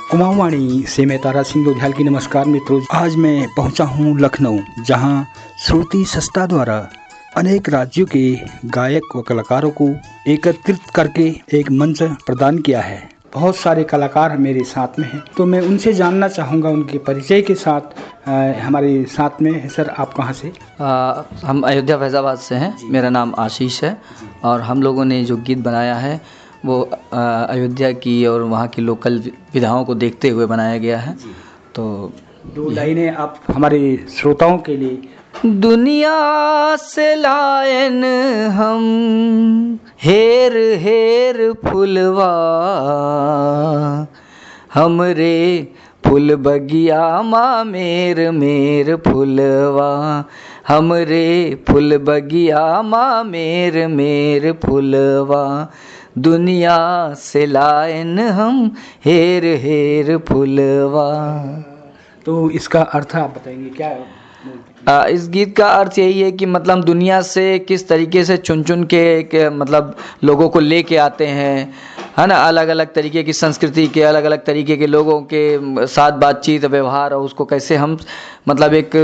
कुमाऊं वाणी से मैं तारा सिंह लोधियाल की नमस्कार मित्रों। आज मैं पहुंचा हूं लखनऊ, जहां श्रुति सस्ता द्वारा अनेक राज्यों के गायक व कलाकारों को एकत्रित करके एक मंच प्रदान किया है। बहुत सारे कलाकार मेरे साथ में हैं, तो मैं उनसे जानना चाहूँगा उनके परिचय के साथ। हमारे साथ में है सर, आप कहाँ से? हम अयोध्या फैज़ाबाद से हैं। मेरा नाम आशीष है और हम लोगों ने जो गीत बनाया है वो अयोध्या की और वहाँ की लोकल विधाओं को देखते हुए बनाया गया है। तो 2 लाइनें आप हमारे श्रोताओं के लिए। दुनिया से लायन हम हेर हेर फुलवा, हमरे फूल बगिया माँ मेर मेर फुलवा, हमरे फूल बगिया माँ मेर मेर फुलवा, दुनिया से लायन हम हेर हेर फुलवा। तो इसका अर्थ आप बताएंगे क्या है? इस गीत का अर्थ यही है कि मतलब दुनिया से किस तरीके से चुन चुन के मतलब लोगों को लेके आते हैं, है ना। अलग अलग तरीके की संस्कृति के, अलग अलग तरीके के लोगों के साथ बातचीत व्यवहार, और उसको कैसे हम मतलब एक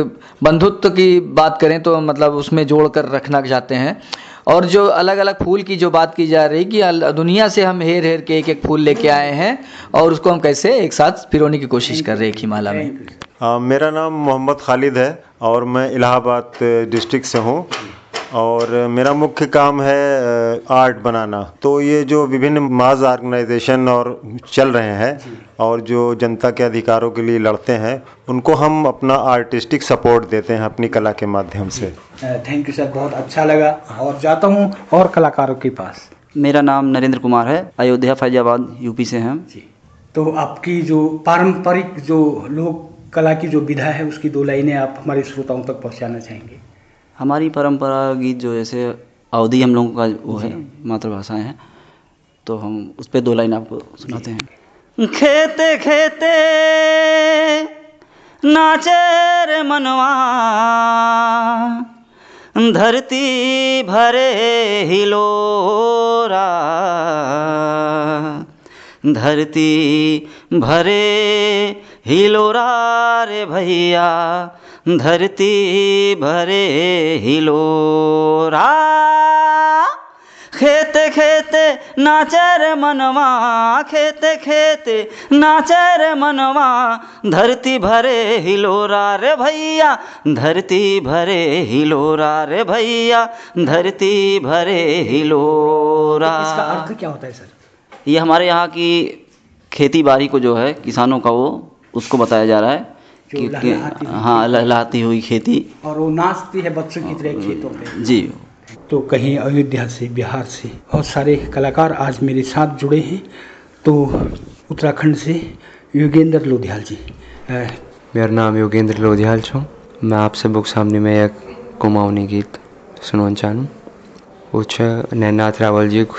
बंधुत्व की बात करें तो मतलब उसमें जोड़ कर रखना चाहते हैं। और जो अलग अलग फूल की जो बात की जा रही कि दुनिया से हम हेर हेर के एक एक फूल लेके आए हैं और उसको हम कैसे एक साथ पिरोने की कोशिश कर रहे हैं एक ही माला में। मेरा नाम मोहम्मद खालिद है और मैं इलाहाबाद डिस्ट्रिक्ट से हूँ और मेरा मुख्य काम है आर्ट बनाना। तो ये जो विभिन्न मास ऑर्गेनाइजेशन और चल रहे हैं और जो जनता के अधिकारों के लिए लड़ते हैं, उनको हम अपना आर्टिस्टिक सपोर्ट देते हैं अपनी कला के माध्यम से। थैंक यू सर, बहुत अच्छा लगा। और जाता हूँ और कलाकारों के पास। मेरा नाम नरेंद्र कुमार है, अयोध्या फैजाबाद यूपी से हैं जी। तो आपकी जो पारंपरिक जो लोक कला की जो विधा है उसकी 2 लाइनें आप हमारे श्रोताओं तक पहुंचाना चाहेंगे? हमारी परंपरा गीत जो जैसे अवधी हम लोगों का वो है, मातृभाषाएं हैं, तो हम उस पर 2 लाइन आपको सुनाते हैं। खेते खेते नाचे रे मनवा, धरती भरे हिलोरा, धरती भरे हिलोरा रे भैया, धरती भरे हिलोरा, खेते खेते नाचे रे मनवा, खेते खेते नाचे रे मनवा, धरती भरे हिलोरा रे भैया, धरती भरे हिलोरा रे भैया, धरती भरे हिलोरा। इसका अर्थ क्या होता है सर? ये हमारे यहाँ की खेती बाड़ी को जो है किसानों का वो उसको बताया जा रहा है कि हाँ, लहलहाती हुई खेती, और वो नाचती है बच्चों की तरह खेतों पे। जी। तो कहीं अयोध्या से, बिहार से बहुत सारे कलाकार आज मेरे साथ जुड़े हैं। तो उत्तराखंड से योगेंद्र लोधियाल जी। मेरा नाम योगेंद्र लोधियाल छो। मैं आप सबके सामने में एक कुमाऊनी गीत सुनवाना चाहूँ। वो नैनाथ रावल जी एक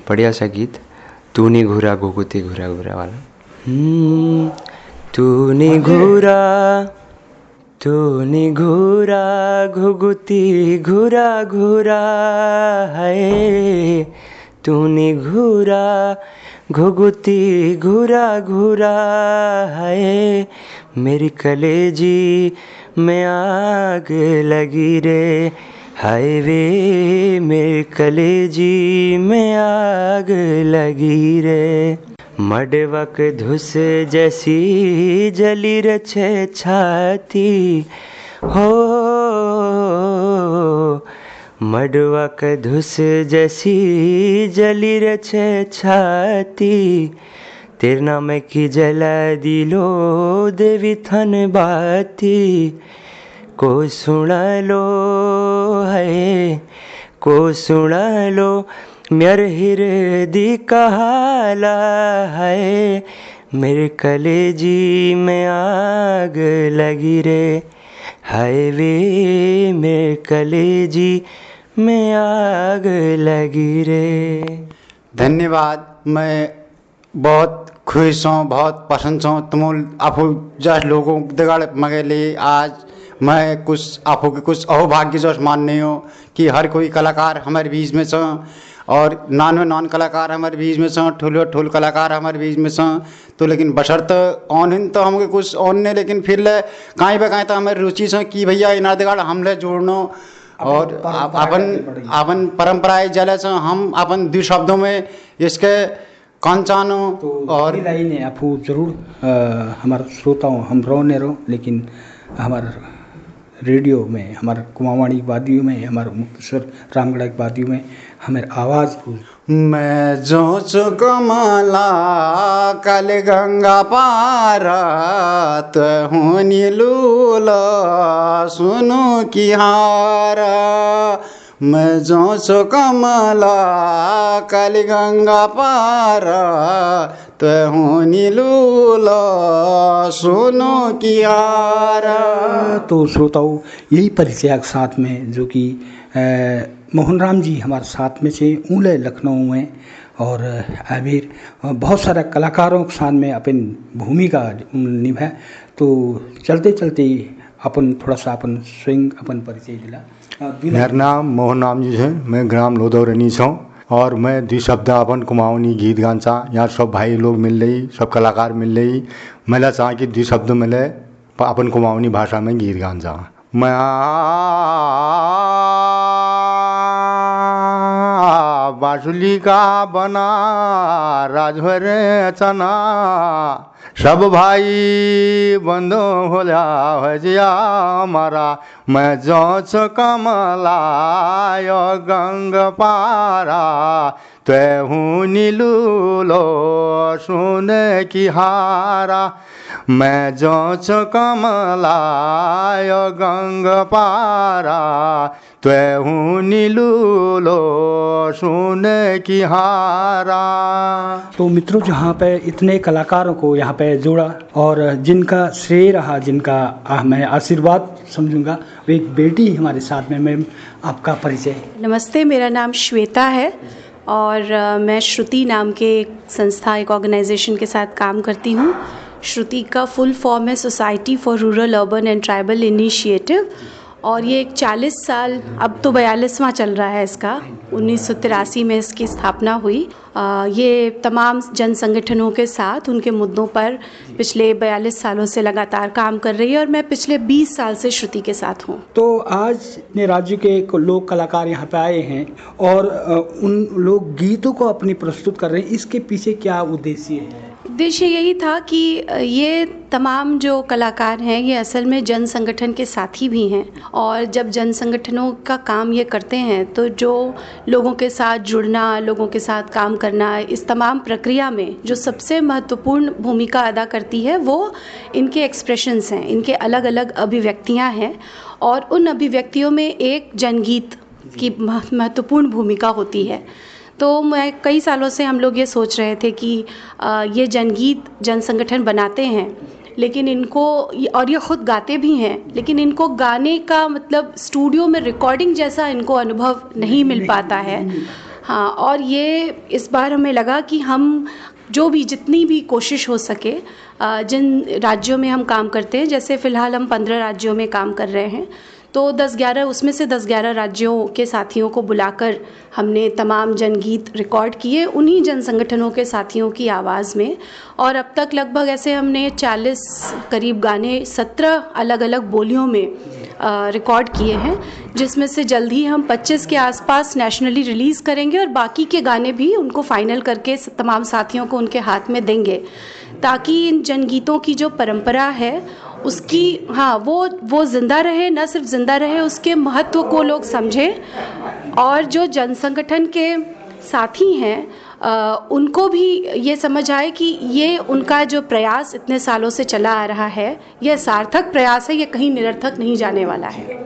बढ़िया सा गीत, तूने घूरा घुघुती घूरा घूरा वाला। तूने घूरा घुघुती घूरा घूरा है, तूने घूरा घुघुती घूरा घूरा है, मेरी कलेजी में आग लगी रे, हाय वे मेरी कलेजी में आग लगी रे, मडवक धुस जैसी जली रचे छाती हो, मडवक धुस जैसी जली रचे छाती, तेरे नाम की जला दिलो देवी थन बाती, को सुना लो है, को सुना लो मेरे हृदय का हाला है, मेरे कलेजी में आग लगी रे, हाय वे मेरे कलेजी में आग लगी रे। धन्यवाद। मैं बहुत खुश हूँ, बहुत पसंद हूँ। तुम आप जस्ट लोगों दगाड़ मगेली आज मैं कुछ आपको के कुछ अहोभाग्य जो मानने हो कि हर कोई कलाकार हमारे बीच में छो। और नॉन कलाकार हमारे बीच में sont, ठुल कलाकार हमारे बीच में sont। तो लेकिन बशर्त ऑन इन तो हमके कुछ ऑन ने, लेकिन फिर ले कहीं पे कहीं तो हमारी रुचि से कि भैया इनार दिगाड़ हमले जोड़नो और अपन परंपराएं जले से हम अपन दो शब्दों में इसके कौन चानो। तो और लाइन है आपको जरूर हमारे श्रोताओं हम रो ने रो, लेकिन हमारे रेडियो में, हमारे कुमाऊनी वादियों में, हमारे मुक्तेश्वर रामगढ़ की वादियों में हमारे आवाज़ मैं जो कमला कल गंगा पार हूँ नीलूला सुनो की हारा। मैं जो कमला कल गंगा पार हूँ नीलूला सुनो की हारा। तो श्रोताओं, यही परिचय के साथ में जो कि मोहन राम जी हमारे साथ में से ऊले लखनऊ में, और आबिर बहुत सारे कलाकारों के साथ में अपन भूमिका निभा। तो चलते चलते अपन थोड़ा सा अपन स्वयं अपन परिचय दिला। मेरा नाम मोहन राम जी है, मैं ग्राम लोधौरनी छूँ और मैं दो शब्द अपन कुमाऊनी गीत गान चा। यहाँ सब भाई लोग मिल रही, सब कलाकार मिल रही, मैं चाह कि दो शब्द मिले अपन कुमाऊनी भाषा में गीत गान चा। मैं बांसुली का बना राजभर चना सब भाई बंदो हो जा हमारा। मैं जोच कमला यो गंग पारा हूँ नीलूलो सुन की हारा। मैं जोच कमला यो गंग पारा हूँ नीलूलो सुन की हारा। तो मित्रों, जहाँ पे इतने कलाकारों को यहाँ पे जोड़ा और जिनका श्रेय रहा, जिनका मैं आशीर्वाद समझूंगा, वो एक बेटी हमारे साथ में। मैम, आपका परिचय। नमस्ते, मेरा नाम श्वेता है और मैं श्रुति नाम के एक संस्था, एक ऑर्गेनाइजेशन के साथ काम करती हूँ। श्रुति का फुल फॉर्म है society for rural urban and tribal initiative, और ये एक 40 साल, अब तो 42वां चल रहा है इसका। 1983 में इसकी स्थापना हुई। ये तमाम जन संगठनों के साथ उनके मुद्दों पर पिछले 42 सालों से लगातार काम कर रही है, और मैं पिछले 20 साल से श्रुति के साथ हूँ। तो आज अपने राज्य के लोग कलाकार यहाँ पे आए हैं और उन लोग गीतों को अपनी प्रस्तुत कर रहे हैं, इसके पीछे क्या उद्देश्य है? उद्देश्य यही था कि ये तमाम जो कलाकार हैं ये असल में जन संगठन के साथी भी हैं, और जब जन संगठनों का काम ये करते हैं तो जो लोगों के साथ जुड़ना, लोगों के साथ काम करना, इस तमाम प्रक्रिया में जो सबसे महत्वपूर्ण भूमिका अदा करती है वो इनके एक्सप्रेशंस हैं, इनके अलग अलग अभिव्यक्तियाँ हैं, और उन अभिव्यक्तियों में एक जनगीत की महत्वपूर्ण भूमिका होती है। तो मैं कई सालों से हम लोग ये सोच रहे थे कि ये जनगीत जन संगठन बनाते हैं, लेकिन इनको, और ये ख़ुद गाते भी हैं, लेकिन इनको गाने का मतलब स्टूडियो में रिकॉर्डिंग जैसा इनको अनुभव नहीं मिल पाता है। हाँ, और ये इस बार हमें लगा कि हम जो भी जितनी भी कोशिश हो सके, जिन राज्यों में हम काम करते हैं, जैसे फ़िलहाल हम 15 राज्यों में काम कर रहे हैं, तो 10-11 उसमें से 10-11 राज्यों के साथियों को बुलाकर हमने तमाम जनगीत रिकॉर्ड किए उन्हीं जन संगठनों के साथियों की आवाज़ में। और अब तक लगभग ऐसे हमने 40 करीब गाने 17 अलग अलग बोलियों में रिकॉर्ड किए हैं, जिसमें से जल्द ही हम 25 के आसपास नेशनली रिलीज़ करेंगे, और बाकी के गाने भी उनको फाइनल करके तमाम साथियों को उनके हाथ में देंगे, ताकि इन जनगीतों की जो परंपरा है उसकी, हाँ, वो ज़िंदा रहे, न सिर्फ ज़िंदा रहे, उसके महत्व को लोग समझें, और जो जन संगठन के साथी हैं उनको भी ये समझ आए कि ये उनका जो प्रयास इतने सालों से चला आ रहा है, यह सार्थक प्रयास है, ये कहीं निरर्थक नहीं जाने वाला है।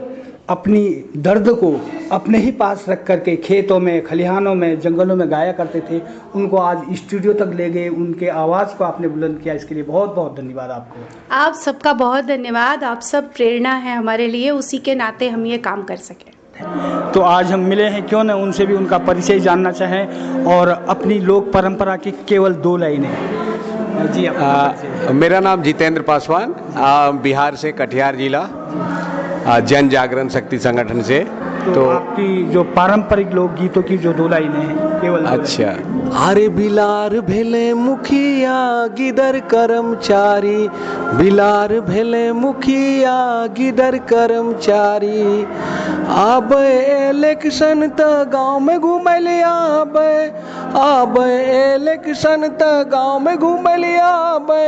अपनी दर्द को अपने ही पास रख करके खेतों में, खलिहानों में, जंगलों में गाया करते थे, उनको आज स्टूडियो तक ले गए, उनके आवाज़ को आपने बुलंद किया, इसके लिए बहुत बहुत धन्यवाद आपको। आप सबका बहुत धन्यवाद, आप सब प्रेरणा है हमारे लिए, उसी के नाते हम ये काम कर सकें। तो आज हम मिले हैं, क्यों न उनसे भी उनका परिचय जानना चाहें और अपनी लोक परंपरा की केवल 2 लाइनें। जी, मेरा नाम जितेंद्र पासवान, बिहार से, कटिहार जिला, जन जागरण शक्ति संगठन से। तो आपकी जो पारंपरिक लोकगीतों की जो 2 लाइनें हैं केवल 2 अच्छा। अरे बिलार भेले मुखिया गिदर कर्मचारी, बिलार भेले मुखिया गिदर कर्मचारी, अब इलेक्शन त गांव में घूमले आबे, अब इलेक्शन त गांव में घूमले आबे,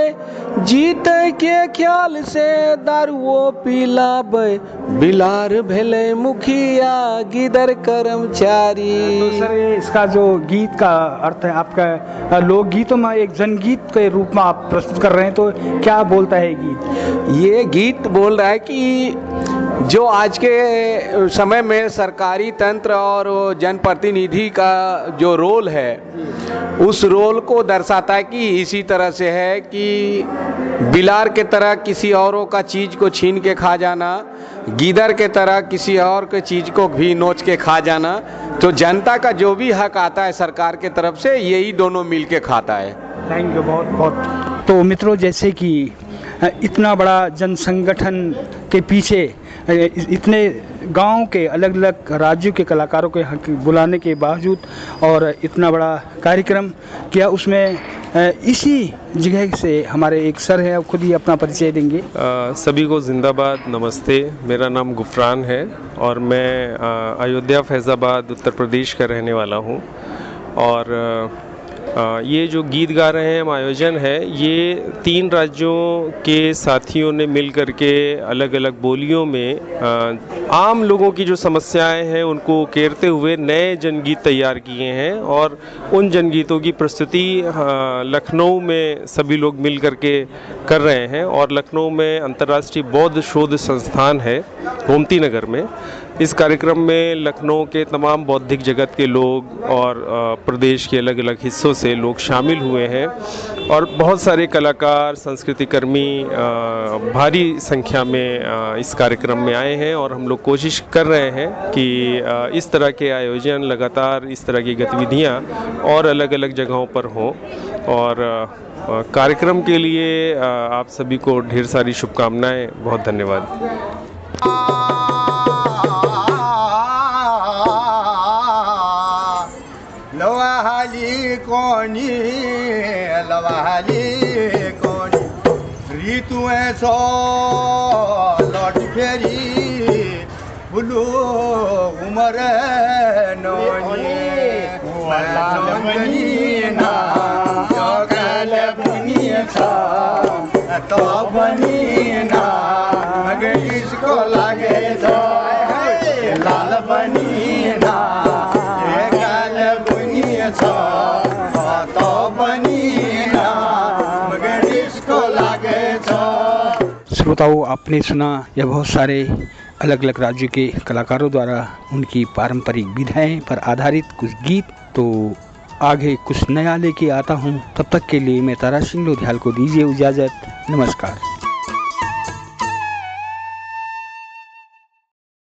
जीते के ख्याल से दारुओ पिलाबे, बिलार भेले मुखिया गिदर कर्मचारी। तो सर इसका जो गीत का अर्थ है आपका लोकगीतों में एक जनगीत के रूप में आप प्रस्तुत कर रहे हैं, तो क्या बोलता है गीत? ये गीत बोल रहा है कि जो आज के समय में सरकारी तंत्र और जनप्रतिनिधि का जो रोल है, उस रोल को दर्शाता है कि इसी तरह से है कि बिलार के तरह किसी औरों का चीज़ को छीन के खा जाना, गीदड़ के तरह किसी और के चीज़ को भी नोच के खा जाना, तो जनता का जो भी हक आता है सरकार के तरफ से, यही दोनों मिल के खाता है। थैंक यू बहुत बहुत। तो मित्रों, जैसे कि इतना बड़ा जन संगठन के पीछे इतने गांव के अलग अलग राज्यों के कलाकारों के हक बुलाने के बावजूद और इतना बड़ा कार्यक्रम किया, उसमें इसी जगह से हमारे एक सर हैं, अब खुद ही अपना परिचय देंगे। सभी को जिंदाबाद, नमस्ते। मेरा नाम गुफरान है और मैं अयोध्या फैज़ाबाद उत्तर प्रदेश का रहने वाला हूँ। और ये जो गीत गा रहे हैं हम आयोजन है, ये 3 राज्यों के साथियों ने मिल करके अलग अलग बोलियों में आम लोगों की जो समस्याएं हैं उनको उकेरते हुए नए जनगीत तैयार किए हैं। और उन जनगीतों की प्रस्तुति लखनऊ में सभी लोग मिल करके कर रहे हैं। और लखनऊ में अंतर्राष्ट्रीय बौद्ध शोध संस्थान है गोमती नगर में। इस कार्यक्रम में लखनऊ के तमाम बौद्धिक जगत के लोग और प्रदेश के अलग अलग हिस्सों से लोग शामिल हुए हैं और बहुत सारे कलाकार, संस्कृति कर्मी भारी संख्या में इस कार्यक्रम में आए हैं। और हम लोग कोशिश कर रहे हैं कि इस तरह के आयोजन लगातार, इस तरह की गतिविधियां और अलग अलग जगहों पर हों। और कार्यक्रम के लिए आप सभी को ढेर सारी शुभकामनाएं। बहुत धन्यवाद। लवाली कोनी ऋतु सो लौट फेरी बुलू उमर नोनी ना तो बनी ना मगर इसको लगे तो लाल बनी ना श्रोताओं, आपने सुना यह बहुत सारे अलग अलग राज्यों के कलाकारों द्वारा उनकी पारंपरिक विधाएं पर आधारित कुछ गीत। तो आगे कुछ नया लेके आता हूँ, तब तक के लिए मैं तारा सिंह लोधियाल को दीजिए इजाज़त। नमस्कार।